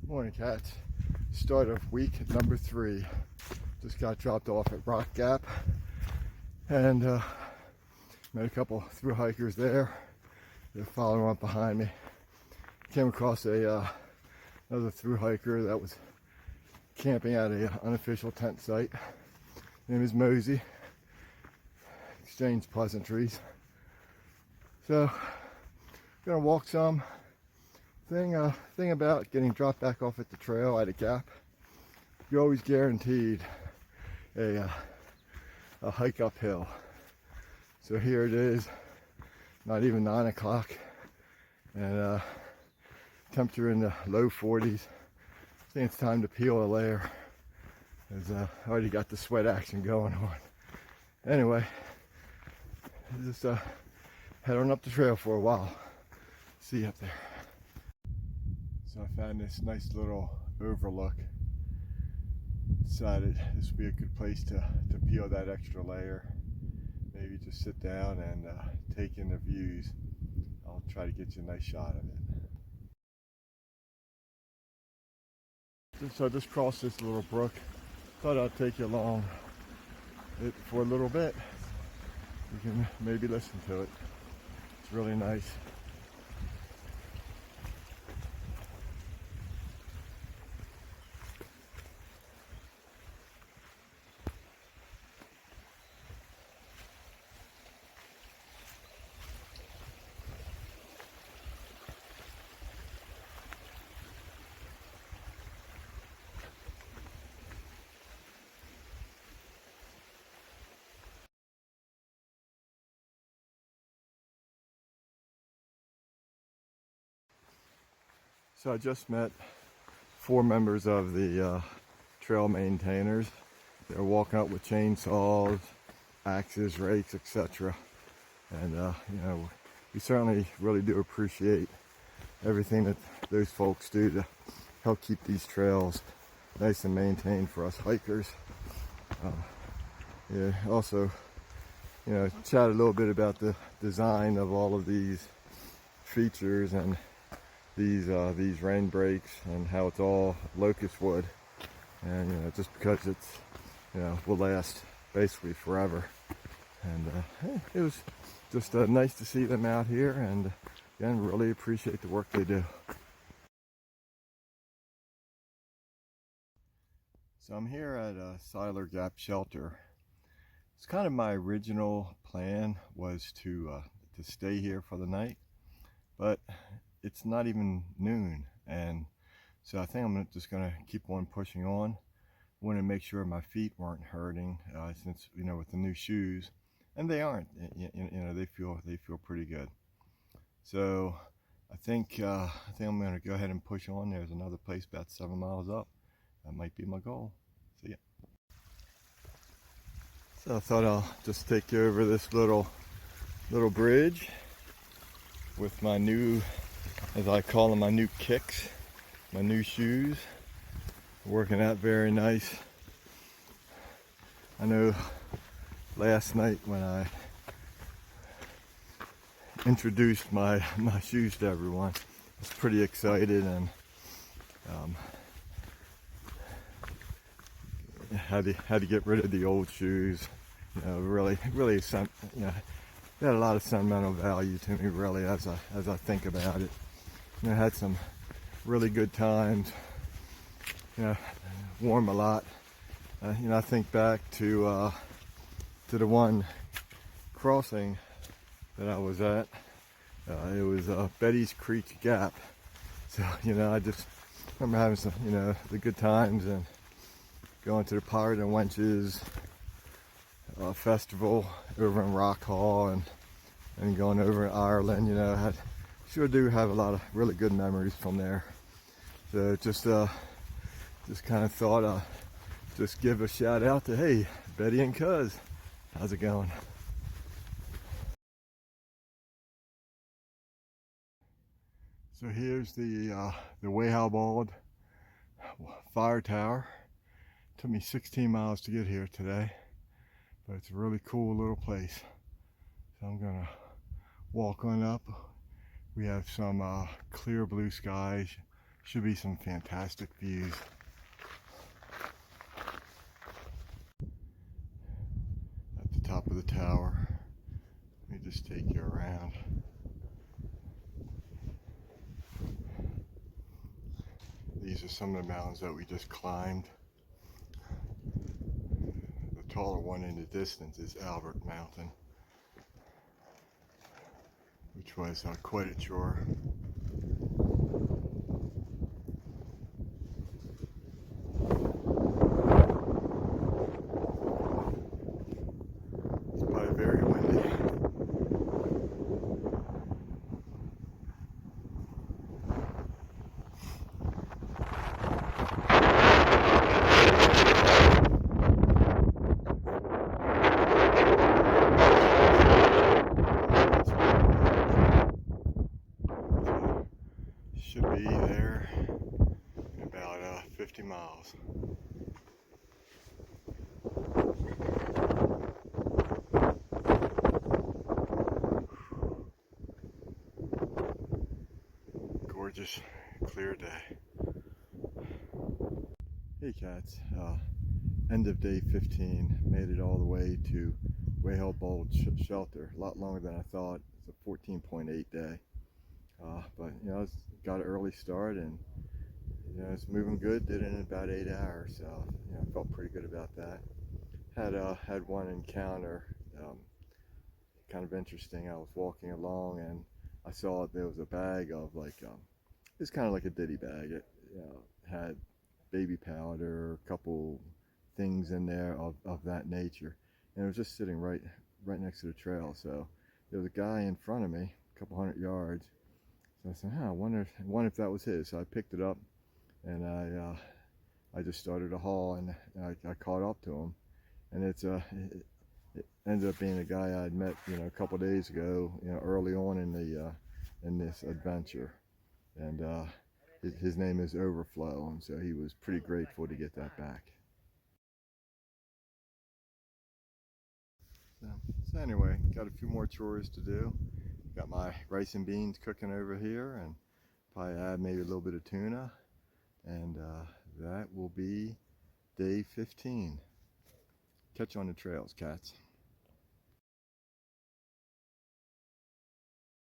Morning, cats. Start of week number 3. Just got dropped off at Rock Gap and met a couple through hikers there. They're following up behind me. Came across another through hiker that was camping at an unofficial tent site. His name is Mosey. Exchanged pleasantries. So, gonna walk some. Thing about getting dropped back off at the trail at a gap, you're always guaranteed a hike uphill. So here it is, not even 9 o'clock, and temperature in the low 40s. I think it's time to peel a layer, as I already got the sweat action going on. Anyway, just head on up the trail for a while. See you up there. So I found this nice little overlook. Decided this would be a good place to peel that extra layer. Maybe just sit down and take in the views. I'll try to get you a nice shot of it. So I just crossed this little brook. Thought I'd take you along it for a little bit. You can maybe listen to it. It's really nice. So I just met 4 members of the trail maintainers. They're walking up with chainsaws, axes, rakes, etc. And you know, we certainly really do appreciate everything that those folks do to help keep these trails nice and maintained for us hikers. Yeah, also, you know, chat a little bit about the design of all of these features and these rain breaks and how it's all locust wood, and you know, just because it's, you know, will last basically forever. And it was just nice to see them out here, and again, really appreciate the work they do. So I'm here at Siler Gap Shelter. It's kind of my original plan was to stay here for the night, but it's not even noon, and so I think I'm just gonna keep on pushing on. I want to make sure my feet weren't hurting, since, you know, with the new shoes, and they aren't. You know, they feel pretty good. So I think I'm gonna go ahead and push on. There's another place about 7 miles up. That might be my goal. See ya. So I thought I'll just take you over this little bridge with my new, as I call them, my new kicks, my new shoes. Working out very nice. I know last night when I introduced my shoes to everyone, I was pretty excited, and had to get rid of the old shoes. You know, really, you know, they had a lot of sentimental value to me, really, as I think about it. You know, I had some really good times. You know, warm a lot. You know, I think back to the one crossing that I was at. It was Betty's Creek Gap. So, you know, I just remember having some, you know, the good times, and going to the Pirate and Wenches festival over in Rock Hall, and going over in Ireland. You know, sure do have a lot of really good memories from there. So just kind of thought I'd just give a shout out to, hey, Betty and Cuz, how's it going? So here's the Wayhalbald fire tower. Took me 16 miles to get here today, but it's a really cool little place. So I'm gonna walk on up. We have some clear blue skies. Should be some fantastic views. At the top of the tower. Let me just take you around. These are some of the mountains that we just climbed. The taller one in the distance is Albert Mountain, which was quite a chore. It's probably very windy. Should be there in about 50 miles. Gorgeous, clear day. Hey cats, end of day 15, made it all the way to Whale Bowl Shelter. A lot longer than I thought. It's a 14.8 day. But you know, it's got an early start and you know, it's moving good. Did it in about 8 hours, so you know, I felt pretty good about that. Had one encounter, kind of interesting. I was walking along and I saw there was a bag of like, it's kind of like a ditty bag. It had baby powder, a couple things in there of that nature, and it was just sitting right next to the trail. So there was a guy in front of me, a couple hundred yards. So I said, I wonder if that was his. So I picked it up and I just started to haul, and I caught up to him, and it ended up being a guy I'd met, you know, a couple days ago, you know, early on in this adventure, and his name is Overflow, and so he was pretty grateful to get that back. So anyway, got a few more chores to do. Got my rice and beans cooking over here, and probably add maybe a little bit of tuna, and that will be day 15. Catch you on the trails, cats.